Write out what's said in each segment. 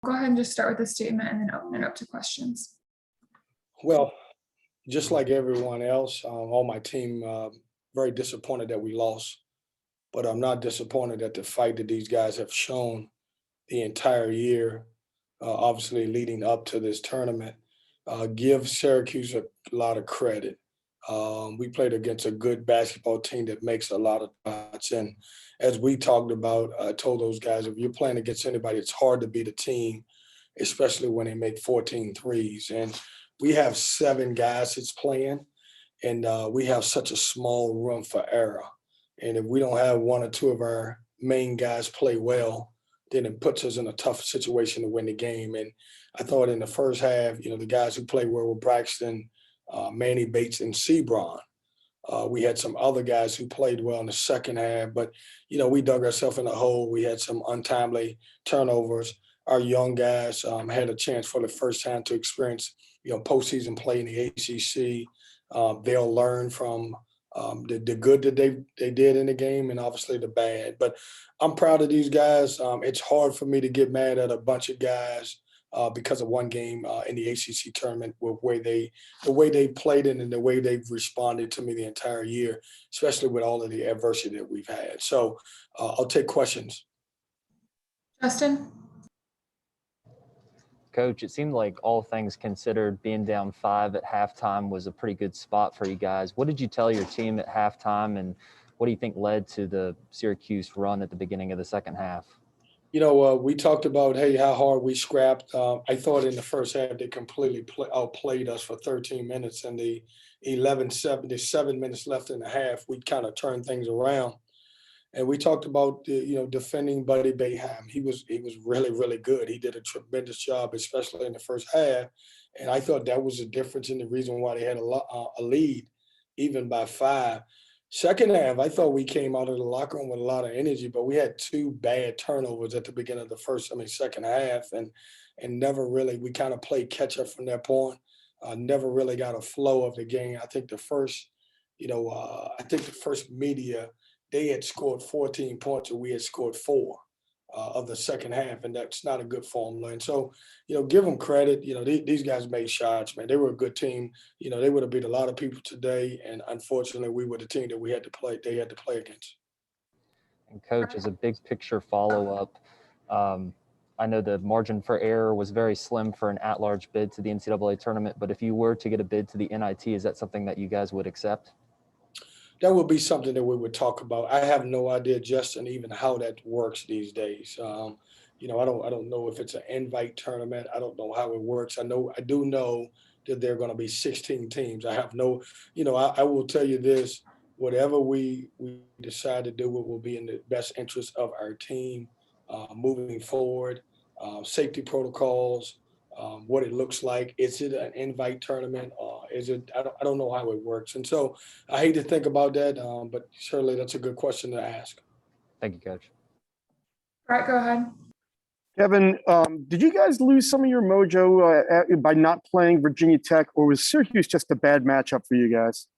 Go ahead and just start with the statement and then open it up to questions. Well, just like everyone else on my team, very disappointed that we lost. But I'm not disappointed at the fight that these guys have shown the entire year, obviously leading up to this tournament. Give Syracuse a lot of credit. We played against a good basketball team that makes a lot of shots. And as we talked about, I told those guys, if you're playing against anybody, it's hard to beat a team, especially when they make 14 threes. And we have 7 guys that's playing, and we have such a small room for error. And if we don't have 1 or 2 of our main guys play well, then it puts us in a tough situation to win the game. And I thought in the first half, the guys who played well were Braxton, Manny Bates, and Sebron. We had some other guys who played well in the second half, but, we dug ourselves in a hole. We had some untimely turnovers. Our young guys had a chance for the first time to experience, postseason play in the ACC. They'll learn from the good that they did in the game and obviously the bad. But I'm proud of these guys. It's hard for me to get mad at a bunch of guys because of one game in the ACC tournament with the way they played it and the way they've responded to me the entire year, especially with all of the adversity that we've had. So I'll take questions. Justin? Coach, it seemed like all things considered, being down 5 at halftime was a pretty good spot for you guys. What did you tell your team at halftime, and what do you think led to the Syracuse run at the beginning of the second half? We talked about, how hard we scrapped. I thought in the first half they completely outplayed us for 13 minutes, and the 7 minutes left in the half, we kind of turned things around. And we talked about, defending Buddy Boeheim. He was really, really good. He did a tremendous job, especially in the first half. And I thought that was the difference in the reason why they had a lead, even by 5. Second half, I thought we came out of the locker room with a lot of energy, but we had 2 bad turnovers at the beginning of the second half, and never really, we kind of played catch up from that point. Never really got a flow of the game. I think the first media, they had scored 14 points and we had scored 4 of the second half, and that's not a good formula. And so, give them credit. These guys made shots, man. They were a good team. They would have beat a lot of people today, and unfortunately, we were the team that they had to play against. And Coach, as a big picture follow-up, I know the margin for error was very slim for an at-large bid to the NCAA tournament, but if you were to get a bid to the NIT, is that something that you guys would accept? That would be something that we would talk about. I have no idea, Justin, even how that works these days. I don't know if it's an invite tournament. I don't know how it works. I do know that there are going to be 16 teams. I have no, I will tell you this: whatever we decide to do, it will be in the best interest of our team moving forward. Safety protocols, what it looks like. Is it an invite tournament? Is it? I don't know how it works. And so I hate to think about that, but certainly that's a good question to ask. Thank you, Coach. All right, go ahead. Kevin, did you guys lose some of your mojo by not playing Virginia Tech, or was Syracuse just a bad matchup for you guys?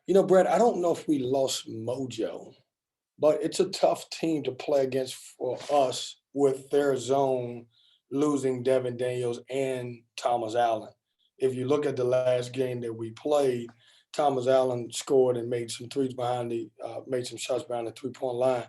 Brett, I don't know if we lost mojo, but it's a tough team to play against for us with their zone losing Devin Daniels and Thomas Allen. If you look at the last game that we played, Thomas Allen scored and made some threes made some shots behind the 3-point line.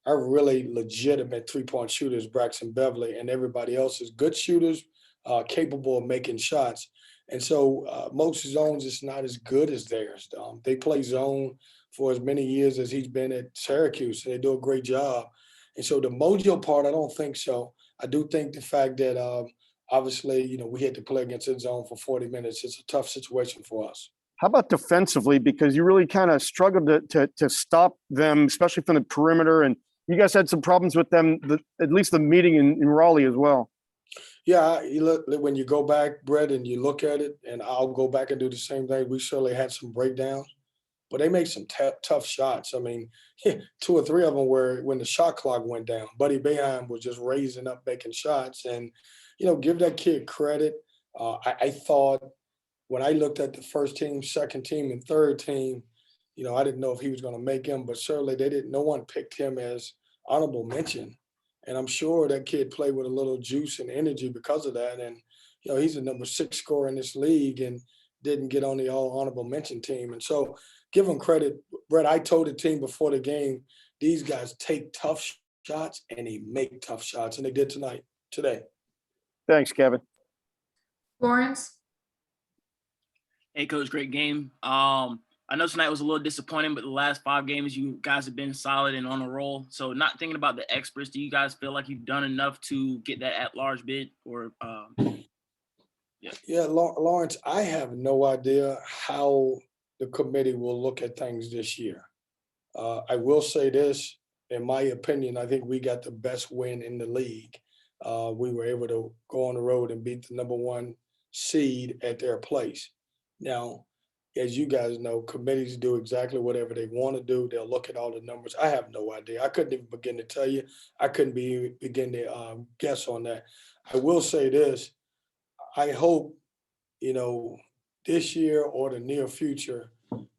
Our really legitimate 3-point shooters, Braxton Beverly, and everybody else is good shooters, capable of making shots. And so most zones is not as good as theirs. They play zone for as many years as he's been at Syracuse, and they do a great job. And so the mojo part, I don't think so. I do think the fact that obviously, we had to play against his zone for 40 minutes. It's a tough situation for us. How about defensively? Because you really kind of struggled to stop them, especially from the perimeter. And you guys had some problems with them, at least the meeting in Raleigh as well. Yeah, when you go back, Brett, and you look at it, and I'll go back and do the same thing, we certainly had some breakdowns. But they made some tough shots. I mean, 2 or 3 of them were when the shot clock went down. Buddy Boeheim was just raising up, making shots. And, give that kid credit. I thought when I looked at the first team, second team, and third team, I didn't know if he was going to make him. But certainly no one picked him as honorable mention. And I'm sure that kid played with a little juice and energy because of that. And, he's the number 6 scorer in this league and didn't get on the all honorable mention team. And so give him credit. Brett, I told the team before the game, these guys take tough shots and they make tough shots. And they did today. Thanks, Kevin. Lawrence, Hey, Coach, great game. I know tonight was a little disappointing, but the last 5 games, you guys have been solid and on a roll. So not thinking about the experts, do you guys feel like you've done enough to get that at-large bid? Or Yeah, Lawrence, I have no idea how the committee will look at things this year. I will say this, in my opinion, I think we got the best win in the league. We were able to go on the road and beat the number 1 seed at their place. Now, as you guys know, committees do exactly whatever they want to do. They'll look at all the numbers. I have no idea. I couldn't even begin to tell you. I couldn't begin to guess on that. I will say this. I hope, this year or the near future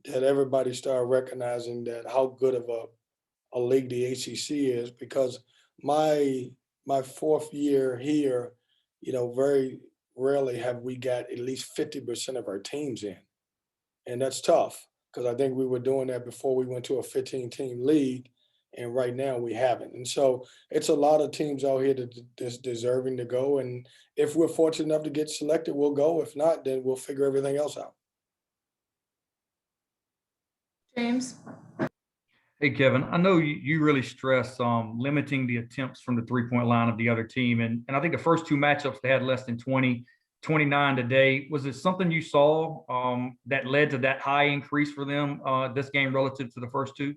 that everybody start recognizing that how good of a league the ACC is, because my 4th year here, very rarely have we got at least 50% of our teams in. And that's tough because I think we were doing that before we went to a 15-team league, and right now we haven't. And so it's a lot of teams out here that's deserving to go. And if we're fortunate enough to get selected, we'll go. If not, then we'll figure everything else out. James, Hey, Kevin, I know you really stress limiting the attempts from the three-point line of the other team. And I think the first 2 matchups, they had less than 20, 29 today. Was it something you saw that led to that high increase for them this game relative to the first 2?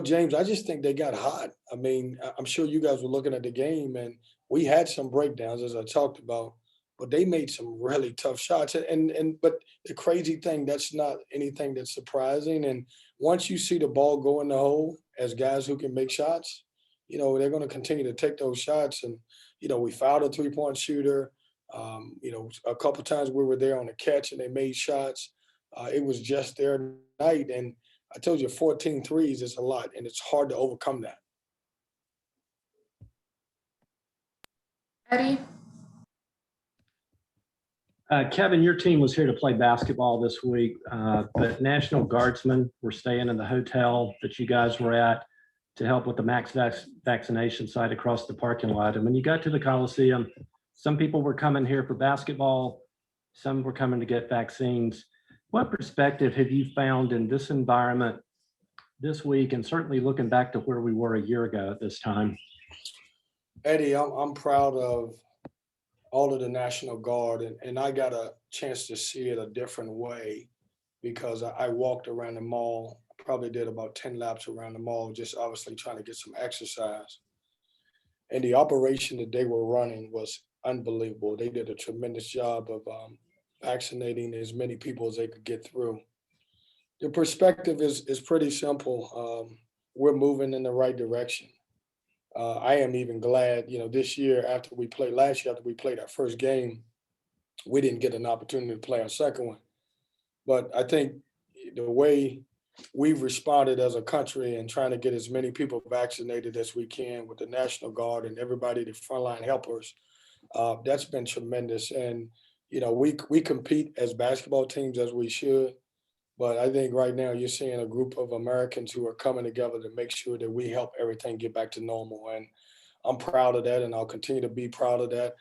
James, I just think they got hot. I mean, I'm sure you guys were looking at the game, and we had some breakdowns, as I talked about, but they made some really tough shots. But the crazy thing, that's not anything that's surprising. And once you see the ball go in the hole as guys who can make shots, they're going to continue to take those shots. And, we fouled a 3-point shooter. A couple times we were there on the catch and they made shots. It was just their night. And I told you 14 threes is a lot, and it's hard to overcome that. Eddie, Kevin, your team was here to play basketball this week, but National Guardsmen were staying in the hotel that you guys were at to help with the max vaccination site across the parking lot. And when you got to the Coliseum, some people were coming here for basketball, some were coming to get vaccines. What perspective have you found in this environment this week, and certainly looking back to where we were a year ago at this time? Eddie, I'm proud of all of the National Guard, and I got a chance to see it a different way because I walked around the mall, probably did about 10 laps around the mall, just obviously trying to get some exercise. And the operation that they were running was unbelievable. They did a tremendous job of vaccinating as many people as they could get through. The perspective is pretty simple. We're moving in the right direction. I am even glad, this year last year after we played our first game, we didn't get an opportunity to play our second one. But I think the way we've responded as a country and trying to get as many people vaccinated as we can with the National Guard and everybody, the frontline helpers, that's been tremendous. And, we compete as basketball teams as we should. But I think right now you're seeing a group of Americans who are coming together to make sure that we help everything get back to normal. And I'm proud of that, and I'll continue to be proud of that.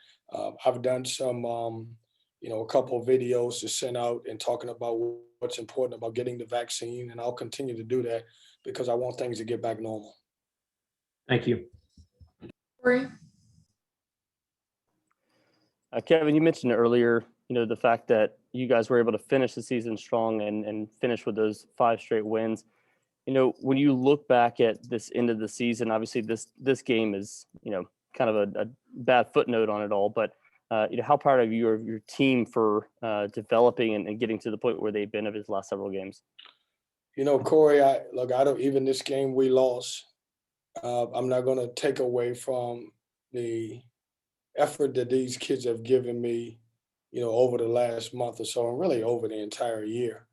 I've done some, a couple of videos to send out and talking about what's important about getting the vaccine, and I'll continue to do that because I want things to get back normal. Thank you. Corey, Kevin, you mentioned earlier, the fact that you guys were able to finish the season strong and finish with those 5 straight wins. When you look back at this end of the season, obviously this game is, kind of a bad footnote on it all, but how proud are you of your team for developing and getting to the point where they've been over his last several games? Corey, I don't, even this game we lost, I'm not going to take away from the effort that these kids have given me, over the last month or so, and really over the entire year.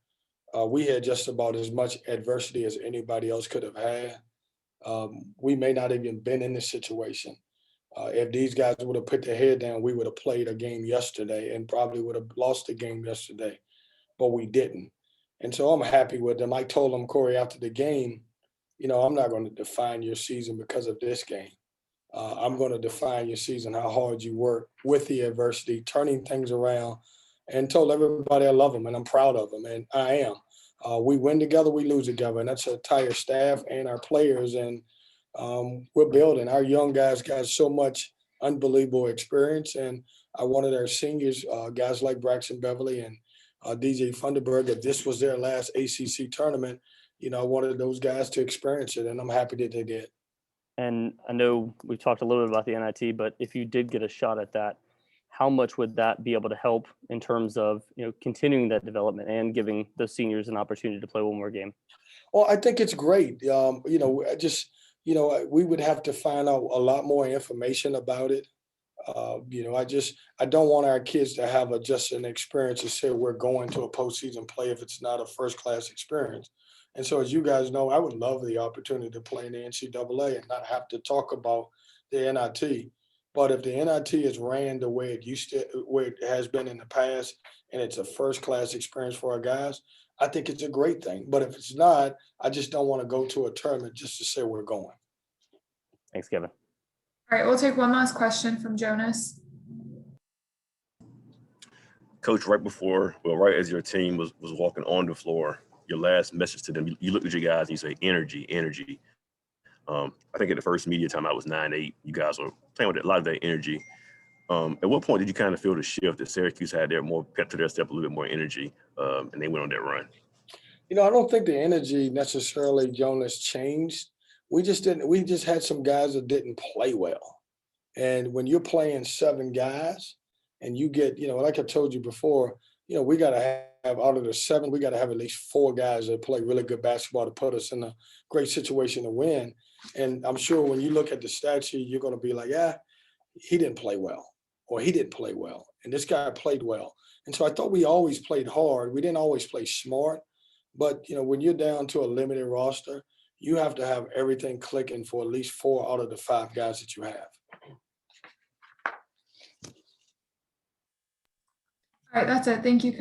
We had just about as much adversity as anybody else could have had. we may not even been in this situation. If these guys would have put their head down, we would have played a game yesterday and probably would have lost the game yesterday, but we didn't. And so I'm happy with them. I told them, Corey, after the game, I'm not going to define your season because of this game. I'm going to define your season, how hard you work with the adversity, turning things around, and told everybody I love them and I'm proud of them, and I am. We win together, we lose together, and that's our entire staff and our players. And we're building. Our young guys got so much unbelievable experience, and I wanted our seniors, guys like Braxton Beverly and DJ Funderburg, if this was their last ACC tournament, I wanted those guys to experience it, and I'm happy that they did. And I know we talked a little bit about the NIT, but if you did get a shot at that, how much would that be able to help in terms of, continuing that development and giving those seniors an opportunity to play one more game? Well, I think it's great. We would have to find out a lot more information about it. I don't want our kids to have just an experience to say we're going to a postseason play if it's not a first-class experience. And so, as you guys know, I would love the opportunity to play in the NCAA and not have to talk about the NIT. But if the NIT is ran the way it has been in the past, and it's a first-class experience for our guys, I think it's a great thing. But if it's not, I just don't want to go to a tournament just to say we're going. Thanks, Kevin. All right, we'll take one last question from Jonas. Coach, right as your team was walking on the floor, your last message to them, you looked at your guys and you say, energy, energy. I think at the first media time I was 9-8. You guys were playing with a lot of that energy. At what point did you kind of feel the shift that Syracuse had their more pep to their step, a little bit more energy, and they went on that run? I don't think the energy necessarily, Jonas, changed. We just had some guys that didn't play well. And when you're playing 7 guys and you get, like I told you before, we got to have out of the 7, we got to have at least 4 guys that play really good basketball to put us in a great situation to win. And I'm sure when you look at the stat sheet, you're going to be like, he didn't play well, or he didn't play well, and this guy played well. And so I thought we always played hard. We didn't always play smart. But, when you're down to a limited roster, you have to have everything clicking for at least 4 out of the 5 guys that you have. All right, that's it. Thank you, Coach.